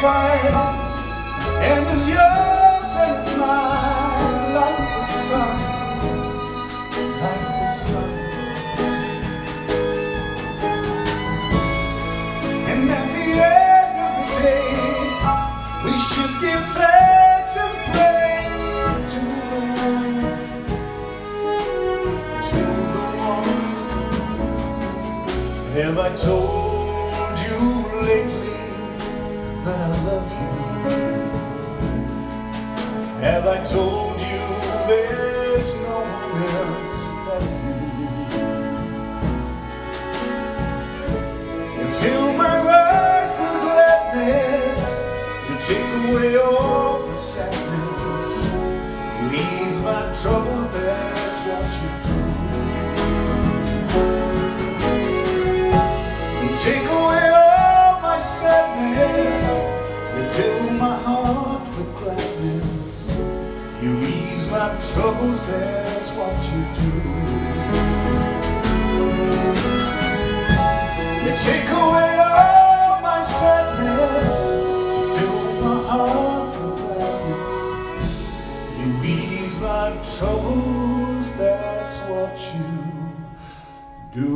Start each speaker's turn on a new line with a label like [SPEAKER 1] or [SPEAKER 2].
[SPEAKER 1] fine, and it's yours and it's mine, like the sun, like the sun. And at the end of the day, we should give thanks and pray to the one, to the one. Have I told you lately that I love you? Have I told you there's no one else like you? You fill my life with gladness, you take away all the sadness, you ease my troubles, that's what you do. You take away all my sadness, you fill my heart with gladness, you ease my troubles, that's what you do. You take away all my sadness, you fill my heart with gladness, you ease my troubles, that's what you do.